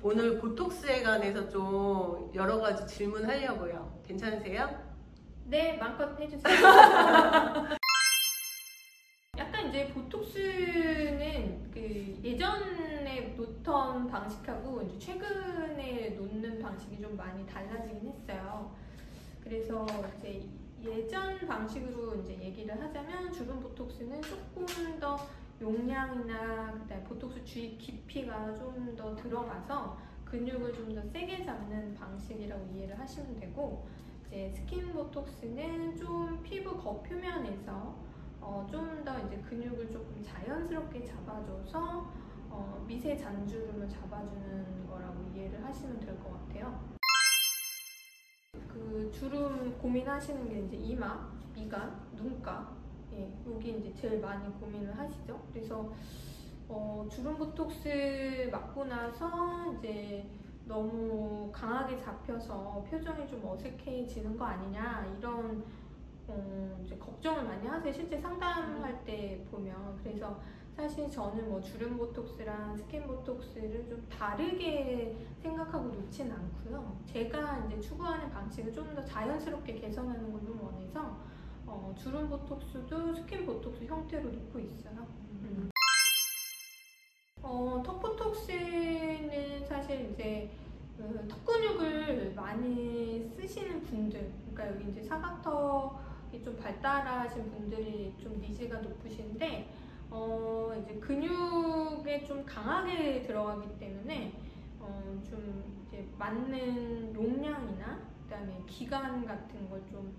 오늘 보톡스에 관해서 좀 여러 가지 질문하려고요. 괜찮으세요? 네, 마음껏 해주세요. 약간 이제 보톡스는 그 예전에 놓던 방식하고 이제 최근에 놓는 방식이 좀 많이 달라지긴 했어요. 그래서 이제 예전 방식으로 이제 얘기를 하자면 주름 보톡스는 조금 더 용량이나 그다음에 보톡스 주입 깊이가 좀 더 들어가서 근육을 좀 더 세게 잡는 방식이라고 이해를 하시면 되고, 이제 스킨 보톡스는 좀 피부 겉표면에서 좀 더 이제 근육을 조금 자연스럽게 잡아줘서 미세 잔주름을 잡아주는 거라고 이해를 하시면 될 것 같아요. 그 주름 고민하시는 게 이제 이마, 미간, 눈가, 여기 이제 제일 많이 고민을 하시죠. 그래서 주름 보톡스 맞고 나서 이제 너무 강하게 잡혀서 표정이 좀 어색해지는 거 아니냐, 이런 이제 걱정을 많이 하세요. 실제 상담할 때 보면. 그래서 사실 저는 뭐 주름 보톡스랑 스킨 보톡스를 좀 다르게 생각하고 놓진 않고요. 제가 이제 추구하는 방식을 좀 더 자연스럽게 개선하는 걸 좀 원해서 주름 보톡스도 스킨 보톡스 형태로 놓고 있어요. 턱 보톡스는 사실 이제 턱 근육을 많이 쓰시는 분들, 그러니까 여기 이제 사각턱이 좀 발달하신 분들이 좀 니즈가 높으신데, 이제 근육에 좀 강하게 들어가기 때문에 좀 이제 맞는 용량이나 그다음에 기간 같은 걸 좀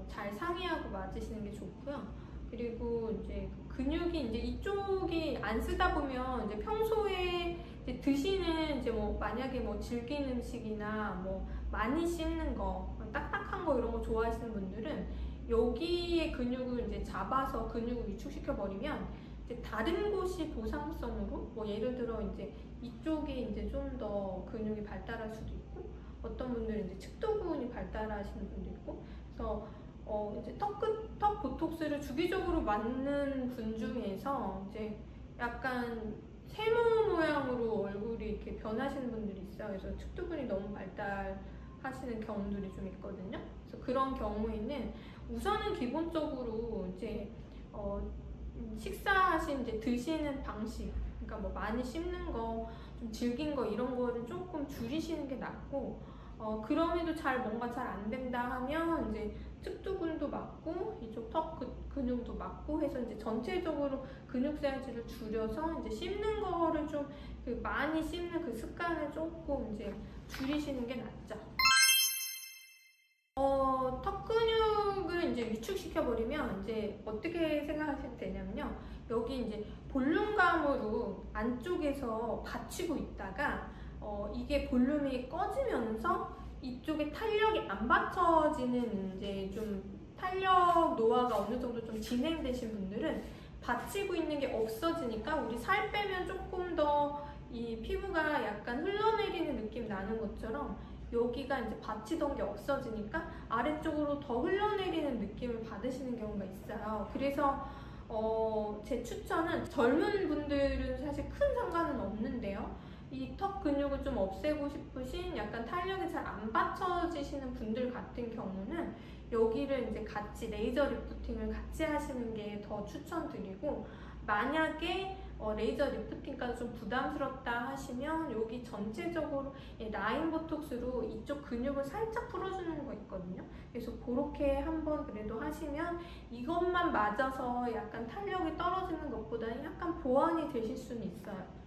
잘 상의하고 맞으시는 게 좋고요. 그리고 이제 근육이 이제 이쪽이 안 쓰다 보면 이제 평소에 이제 드시는 이제 뭐 만약에 뭐 질긴 음식이나 뭐 많이 씹는 거, 딱딱한 거 이런 거 좋아하시는 분들은 여기에 근육을 이제 잡아서 근육을 위축시켜 버리면 이제 다른 곳이 보상성으로 뭐 예를 들어 이제 이쪽이 이제 좀 더 근육이 발달할 수도 있고, 어떤 분들은 이제 측도근이 발달하시는 분도 있고, 그래서 이제 턱 보톡스를 주기적으로 맞는 분 중에서 이제 약간 세모 모양으로 얼굴이 이렇게 변하시는 분들이 있어요. 그래서 측두근이 너무 발달하시는 경우들이 좀 있거든요. 그래서 그런 경우에는 우선은 기본적으로 이제 식사하신 이제 드시는 방식, 그러니까 뭐 많이 씹는 거, 좀 질긴 거 이런 거를 조금 줄이시는 게 낫고, 그럼에도 뭔가 잘 안 된다 하면 이제 측두근도 맞고 이쪽 턱 근육도 맞고 해서 이제 전체적으로 근육 사이즈를 줄여서 이제 씹는 거를 좀 많이 씹는 그 습관을 조금 이제 줄이시는 게 낫죠. 턱 근육을 이제 위축시켜 버리면 이제 어떻게 생각하시면 되냐면요. 여기 이제 볼륨감으로 안쪽에서 받치고 있다가 이게 볼륨이 꺼지면서 이쪽에 탄력이 안 받쳐지는, 이제 좀 탄력 노화가 어느 정도 좀 진행되신 분들은 받치고 있는 게 없어지니까 우리 살 빼면 조금 더 이 피부가 약간 흘러내리는 느낌 나는 것처럼 여기가 이제 받치던 게 없어지니까 아래쪽으로 더 흘러내리는 느낌을 받으시는 경우가 있어요. 그래서 제 추천은 젊은 분들은 사실 큰 상관은 없는데요. 이 턱 근육을 좀 없애고 싶으신, 약간 탄력이 잘 안 받쳐지시는 분들 같은 경우는 여기를 이제 같이 레이저 리프팅을 같이 하시는 게 더 추천드리고, 만약에 레이저 리프팅까지 좀 부담스럽다 하시면 여기 전체적으로 라인 보톡스로 이쪽 근육을 살짝 풀어주는 거 있거든요. 그래서 그렇게 한번 그래도 하시면 이것만 맞아서 약간 탄력이 떨어지는 것보다는 약간 보완이 되실 수는 있어요.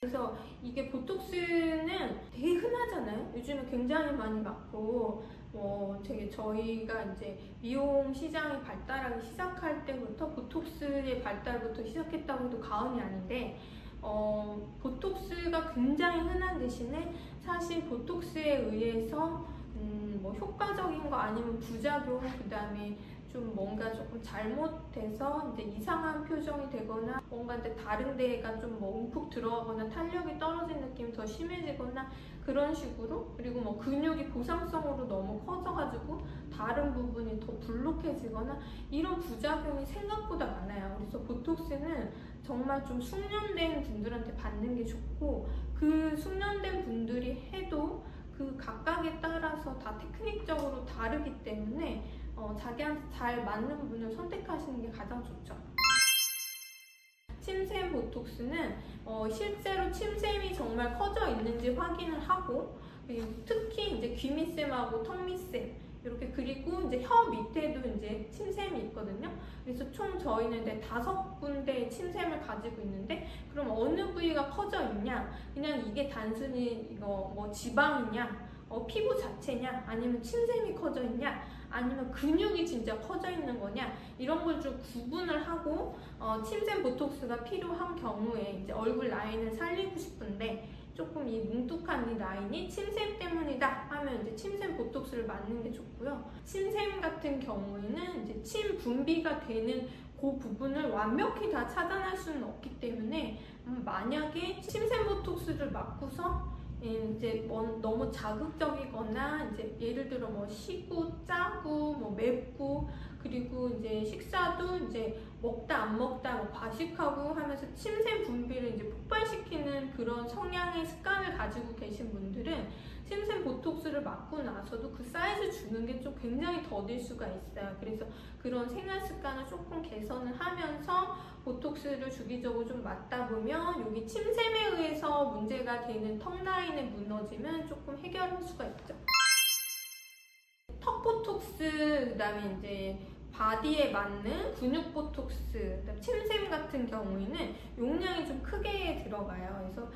그래서 이게 보톡스는 되게 흔하잖아요. 요즘에 굉장히 많이 맞고, 저희가 이제 미용 시장이 발달하기 시작할 때부터 보톡스의 발달부터 시작했다고 해도 과언이 아닌데, 보톡스가 굉장히 흔한 대신에 사실 보톡스에 의해서 뭐 효과적인 거 아니면 부작용, 그 다음에 좀 뭔가 조금 잘못돼서 이제 이상한 표정이 되거나 뭔가 이제 다른 데가 좀 뭐 움푹 들어가거나 탄력이 떨어진 느낌이 더 심해지거나 그런 식으로, 그리고 뭐 근육이 보상성으로 너무 커져가지고 다른 부분이 더 불룩해지거나 이런 부작용이 생각보다 많아요. 그래서 보톡스는 정말 좀 숙련된 분들한테 받는 게 좋고, 그 숙련된 분들이 해도 그 각각에 따라서 다 테크닉적으로 다르기 때문에 자기한테 잘 맞는 분을 선택하시는 게 가장 좋죠. 침샘 보톡스는 실제로 침샘이 정말 커져 있는지 확인을 하고, 그리고 특히 이제 귀 밑샘하고 턱 밑샘 이렇게, 그리고 이제 혀 밑에도 이제 침샘이 있거든요. 그래서 총 저희는 이제 5군데의 침샘을 가지고 있는데, 그럼 어느 부위가 커져 있냐? 그냥 이게 단순히 이거 뭐 지방이냐? 피부 자체냐? 아니면 침샘이 커져 있냐? 아니면 근육이 진짜 커져 있는 거냐? 이런 걸 좀 구분을 하고 침샘 보톡스가 필요한 경우에 이제 얼굴 라인을 살리고 싶은데 조금 이 뭉툭한 이 라인이 침샘 때문이다 하면 이제 침샘 보톡스를 맞는 게 좋고요. 침샘 같은 경우에는 이제 침 분비가 되는 그 부분을 완벽히 다 차단할 수는 없기 때문에 만약에 침샘 보톡스를 맞고서 이제 뭐 너무 자극적이거나, 이제 예를 들어 뭐 시고 짜고 뭐 맵고, 그리고 이제 식사도 이제 먹다 안 먹다 뭐 과식하고 하면서 침샘 분비를 이제 폭발시키는 그런 성향의 습관을 가지고 계신 분들은 침샘 보톡스를 맞고 나서도 그 사이즈 주는 게 좀 굉장히 더딜 수가 있어요. 그래서 그런 생활 습관을 조금 개선을 하면서 보톡스를 주기적으로 좀 맞다 보면 여기 침샘에 의해서 문제가 되는 턱 라인의 무너짐은 조금 해결할 수가 있죠. 턱 보톡스, 그다음에 이제 바디에 맞는 근육 보톡스, 그다음에 침샘 같은 경우에는 용량이 좀 크게 들어가요. 그래서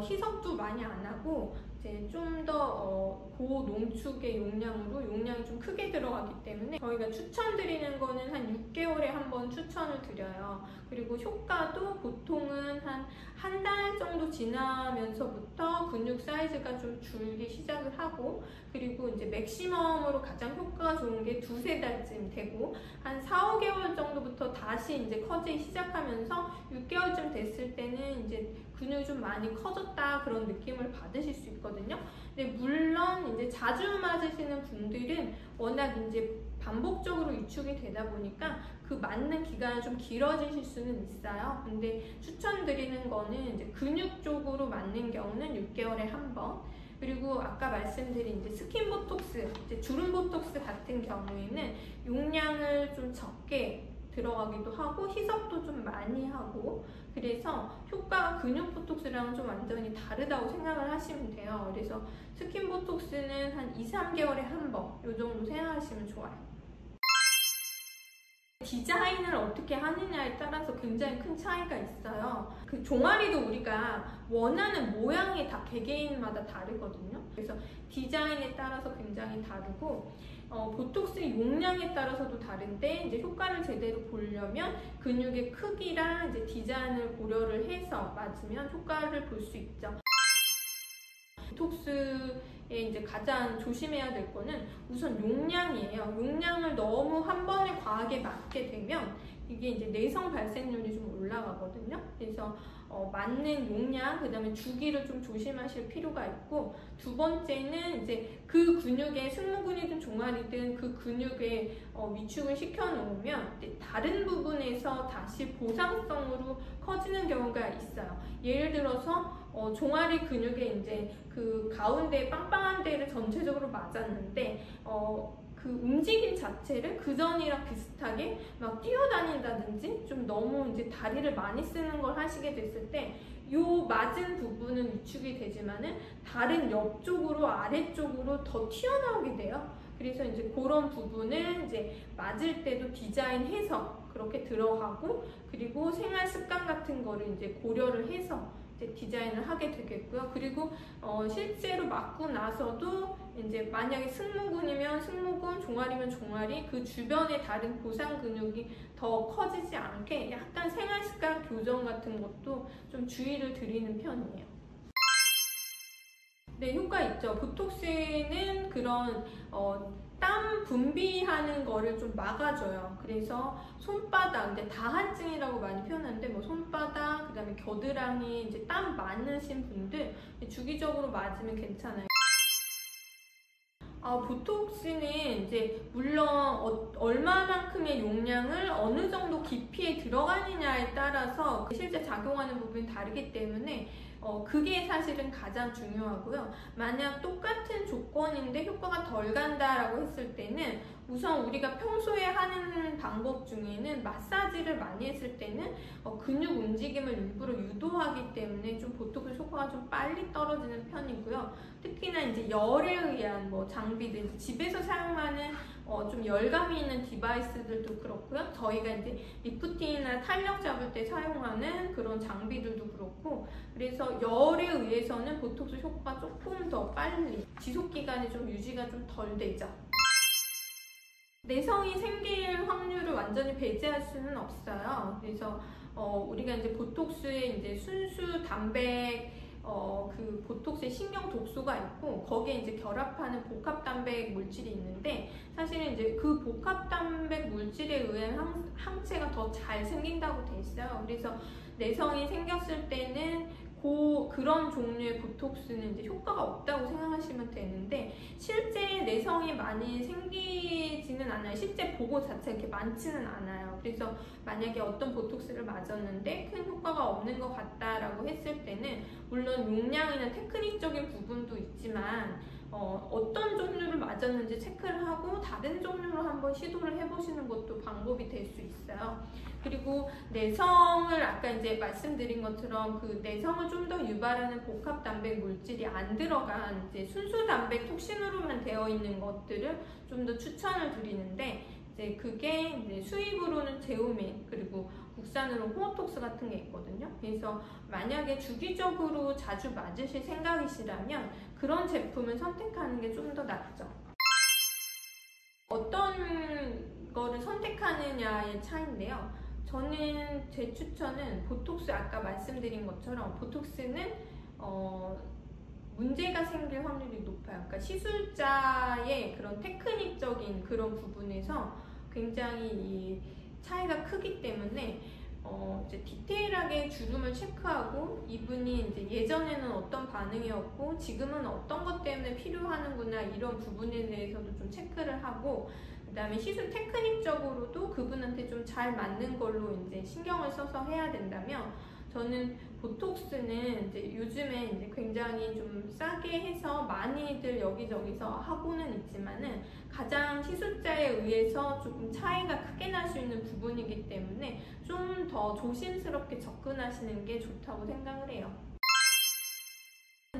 희석도 많이 안 하고 이제 좀 더 고농축의 용량이 좀 크게 들어가기 때문에 저희가 추천드리는 거는 한 6개월에 한 번 추천을 드려요. 그리고 효과도 보통은 한 달 정도 지나면서부터 근육 사이즈가 좀 줄기 시작을 하고, 그리고 이제 맥시멈으로 가장 효과가 좋은 게 2~3달쯤 되고, 한 4~5개월 정도부터 다시 이제 커지기 시작하면서 6개월쯤 됐을 때는 이제 근육이 좀 많이 커졌다 그런 느낌을 받으실 수 있거든요. 근데 물론 이제 자주 맞으시는 분들은 워낙 이제 반복적으로 위축이 되다 보니까 그 맞는 기간이 좀 길어지실 수는 있어요. 근데 추천드리는 거는 이제 근육 쪽으로 맞는 경우는 6개월에 한 번. 그리고 아까 말씀드린 이제 스킨 보톡스, 이제 주름 보톡스 같은 경우에는 용량을 좀 적게 들어가기도 하고 희석도 좀 많이 하고, 그래서 효과가 근육 보톡스랑은 좀 완전히 다르다고 생각을 하시면 돼요. 그래서 스킨 보톡스는 한 2~3개월에 한 번 이 정도 생각하시면 좋아요. 디자인을 어떻게 하느냐에 따라서 굉장히 큰 차이가 있어요. 그 종아리도 우리가 원하는 모양이 다 개개인마다 다르거든요. 그래서 디자인에 따라서 굉장히 다르고, 보톡스 용량에 따라서도 다른데, 이제 효과를 제대로 보려면 근육의 크기랑 이제 디자인을 고려를 해서 맞으면 효과를 볼 수 있죠. 보톡스에 이제 가장 조심해야 될 거는 우선 용량이에요. 용량을 너무 한 번에 과하게 맞게 되면 이게 이제 내성 발생률이 좀 올라가거든요. 그래서 맞는 용량, 그 다음에 주기를 좀 조심하실 필요가 있고, 두 번째는 이제 그 근육의 승모근이든 종아리든 그 근육에 위축을 시켜 놓으면 다른 부분에서 다시 보상성으로 커지는 경우가 있어요. 예를 들어서 종아리 근육에 이제 그 가운데 빵빵한 데를 전체적으로 맞았는데 그 움직임 자체를 그전이랑 비슷하게 막 뛰어다닌다든지 좀 너무 이제 다리를 많이 쓰는 걸 하시게 됐을 때 요 맞은 부분은 위축이 되지만은 다른 옆쪽으로 아래쪽으로 더 튀어나오게 돼요. 그래서 이제 그런 부분을 이제 맞을 때도 디자인해서 그렇게 들어가고, 그리고 생활 습관 같은 거를 이제 고려를 해서 이제 디자인을 하게 되겠고요. 그리고 실제로 맞고 나서도 이제 만약에 승모근이면 승모근, 종아리면 종아리, 그 주변에 다른 보상 근육이 더 커지지 않게 약간 생활 습관 교정 같은 것도 좀 주의를 드리는 편이에요. 네, 효과 있죠. 보톡스는 그런 땀 분비하는 거를 좀 막아줘요. 그래서 손바닥, 근데 다한증이라고 많이 표현하는데 뭐 손바닥, 그다음에 겨드랑이 이제 땀 많으신 분들 주기적으로 맞으면 괜찮아요. 보톡스는 이제 물론 얼마만큼의 용량을 어느 정도 깊이에 들어가느냐에 따라서 실제 작용하는 부분이 다르기 때문에 그게 사실은 가장 중요하고요. 만약 똑같은 조건인데 효과가 덜 간다라고 했을 때는 우선 우리가 평소에 하는 방법 중에는 마사지를 많이 했을 때는 근육 움직임을 일부러 유도하기 때문에 좀 보톡스 효과가 좀 빨리 떨어지는 편이고요. 특히나 이제 열에 의한 뭐 장비들, 집에서 사용하는 좀 열감이 있는 디바이스들도 그렇고요. 저희가 이제 리프팅이나 탄력 잡을 때 사용하는 그런 장비들도 그렇고, 그래서 열에 의해서는 보톡스 효과가 조금 더 빨리, 지속 기간이 좀 유지가 좀 덜 되죠. 내성이 생길 확률을 완전히 배제할 수는 없어요. 그래서 우리가 이제 보톡스에 이제 순수 단백 그 보톡스에 신경 독소가 있고 거기에 이제 결합하는 복합 단백 물질이 있는데, 사실은 이제 그 복합 단백 물질에 의한 항체가 더 잘 생긴다고 돼 있어요. 그래서 내성이 생겼을 때는 그런 종류의 보톡스는 이제 효과가 없다고 생각하시면 되는데, 실제 내성이 많이 생기지는 않아요. 실제 보고 자체가 이렇게 많지는 않아요. 그래서 만약에 어떤 보톡스를 맞았는데 큰 효과가 없는 것 같다라고 했을 때는 물론 용량이나 테크닉적인 부분도 있지만 어떤 종류를 맞았는지 체크를 하고 다른 종류로 한번 시도를 해보시는 것도 방법이 될 수 있어요. 그리고 내성을 아까 이제 말씀드린 것처럼 그 내성을 좀 더 유발하는 복합 단백 물질이 안 들어간 이제 순수 단백 톡신으로만 되어 있는 것들을 좀 더 추천을 드리는데, 이제 그게 이제 수입으로는 제오민, 그리고 국산으로 호어톡스 같은 게 있거든요. 그래서 만약에 주기적으로 자주 맞으실 생각이시라면 그런 제품을 선택하는 게 좀 더 낫죠. 어떤 거를 선택하느냐의 차이인데요. 저는 제 추천은 보톡스, 아까 말씀드린 것처럼 보톡스는 문제가 생길 확률이 높아요. 그러니까 시술자의 그런 테크닉적인 그런 부분에서 굉장히 이 차이가 크기 때문에 이제 디테일하게 주름을 체크하고 이분이 이제 예전에는 어떤 반응이었고 지금은 어떤 것 때문에 필요하는구나, 이런 부분에 대해서도 좀 체크를 하고, 그다음에 시술 테크닉적으로도 그분한테 좀 잘 맞는 걸로 이제 신경을 써서 해야 된다면, 저는 보톡스는 이제 요즘에 이제 굉장히 좀 싸게 해서 많이들 여기저기서 하고는 있지만은 가장 시술자에 의해서 조금 차이가 크게 날 수 있는 부분이기 때문에 좀 더 조심스럽게 접근하시는 게 좋다고 생각을 해요.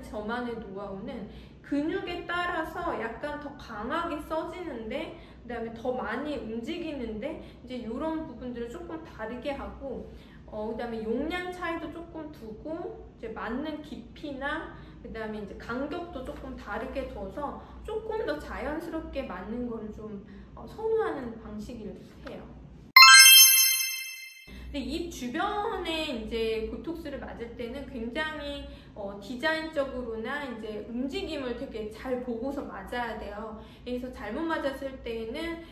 저만의 노하우는 근육에 따라서 약간 더 강하게 써지는데, 그 다음에 더 많이 움직이는데 이제 이런 부분들을 조금 다르게 하고, 그 다음에 용량 차이도 조금 두고, 이제 맞는 깊이나 그 다음에 이제 간격도 조금 다르게 둬서 조금 더 자연스럽게 맞는 거를 좀 선호하는 방식을 해요. 근데 입 주변에 이제 보톡스를 맞을 때는 굉장히 디자인적으로나 이제 움직임을 되게 잘 보고서 맞아야 돼요. 그래서 잘못 맞았을 때는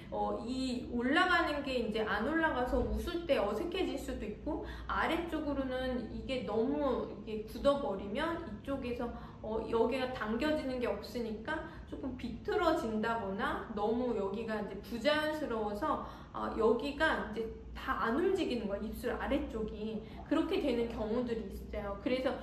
이 올라가는 게 이제 안 올라가서 웃을 때 어색해질 수도 있고, 아래쪽으로는 이게 너무 이게 굳어버리면 이쪽에서 여기가 당겨지는 게 없으니까 조금 비틀어진다거나 너무 여기가 이제 부자연스러워서 여기가 이제 다 안 움직이는 거야, 입술 아래쪽이. 그렇게 되는 경우들이 있어요. 그래서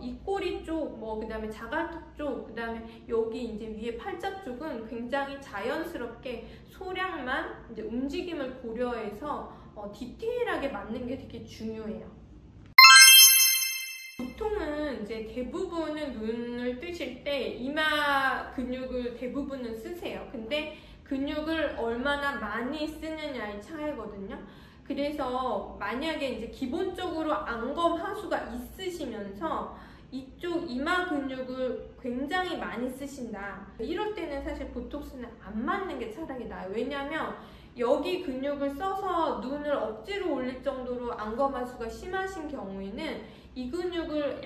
입꼬리 쪽, 그 다음에 자갈턱 쪽, 그 다음에 여기 이제 위에 팔자 쪽은 굉장히 자연스럽게 소량만 이제 움직임을 고려해서 디테일하게 맞는 게 되게 중요해요. 보통은 이제 대부분은 눈을 뜨실 때 이마 근육을 대부분은 쓰세요. 근데 근육을 얼마나 많이 쓰느냐의 차이거든요. 그래서 만약에 이제 기본적으로 안검 하수가 있으시면서 이쪽 이마 근육을 굉장히 많이 쓰신다, 이럴 때는 사실 보톡스는 안 맞는 게 차라리 나아요. 왜냐면 여기 근육을 써서 눈을 억지로 올릴 정도로 안검 하수가 심하신 경우에는 이 근육을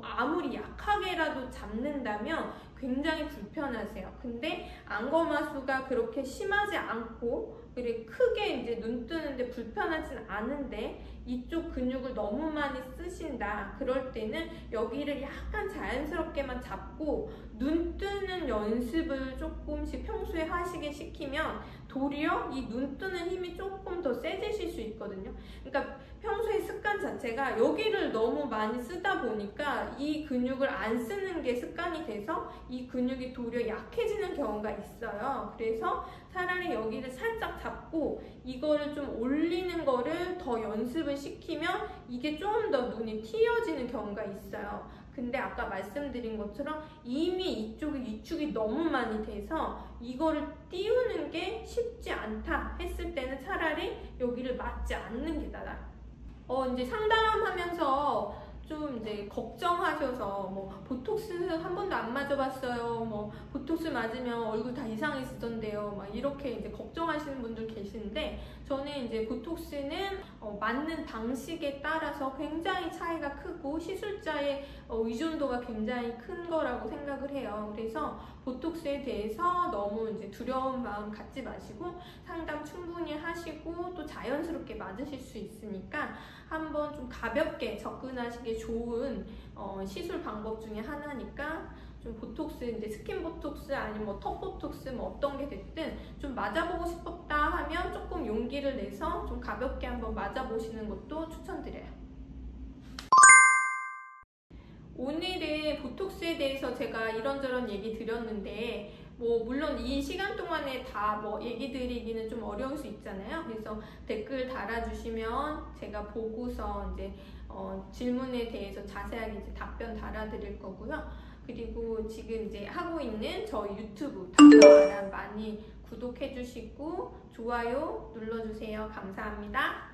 아무리 약하게라도 잡는다면 굉장히 불편하세요. 근데 안검하수가 그렇게 심하지 않고 그리고 크게 이제 눈 뜨는데 불편하진 않은데 이쪽 근육을 너무 많이 쓰신다. 그럴 때는 여기를 약간 자연스럽게만 잡고 눈 뜨는 연습을 조금씩 평소에 하시게 시키면 도리어 이 눈 뜨는 힘이 조금 더 세지실 수 있거든요. 그러니까 평소에 습관 자체가 여기를 너무 많이 쓰다 보니까 이 근육을 안 쓰는 게 습관이 돼서 이 근육이 도리어 약해지는 경우가 있어요. 그래서 차라리 여기를 살짝 잡고 이거를 좀 올리는 거를 더 연습을 시키면 이게 좀 더 눈이 튀어지는 경우가 있어요. 근데 아까 말씀드린 것처럼 이미 이쪽이 위축이 너무 많이 돼서 이거를 띄우는 게 쉽지 않다 했을 때는 차라리 여기를 맞지 않는 게 나아요. 이제 상담하면서 좀 이제 걱정하셔서 뭐 보톡스 한 번도 안 맞아봤어요. 뭐 보톡스 맞으면 얼굴 다 이상해지던데요. 막 이렇게 이제 걱정하시는 분들 계시는데 저는 이제 보톡스는 맞는 방식에 따라서 굉장히 차이가 크고 시술자의 의존도가 굉장히 큰 거라고 생각을 해요. 그래서 보톡스에 대해서 너무 이제 두려운 마음 갖지 마시고 상담 충분히 하시고 또 자연스럽게 맞으실 수 있으니까 한번 좀 가볍게 접근하시기 좋은 시술 방법 중에 하나니까 좀 보톡스, 이제 스킨 보톡스 아니면 뭐 턱 보톡스 뭐 어떤 게 됐든 좀 맞아보고 싶었다 하면 조금 용기를 내서 좀 가볍게 한번 맞아보시는 것도 추천드려요. 오늘은 보톡스에 대해서 제가 이런저런 얘기 드렸는데 뭐 물론 이 시간 동안에 다 뭐 얘기 드리기는 좀 어려울 수 있잖아요. 그래서 댓글 달아주시면 제가 보고서 이제 질문에 대해서 자세하게 이제 답변 달아드릴 거고요. 그리고 지금 이제 하고 있는 저 유튜브 닥터 아람 많이 구독해주시고 좋아요 눌러주세요. 감사합니다.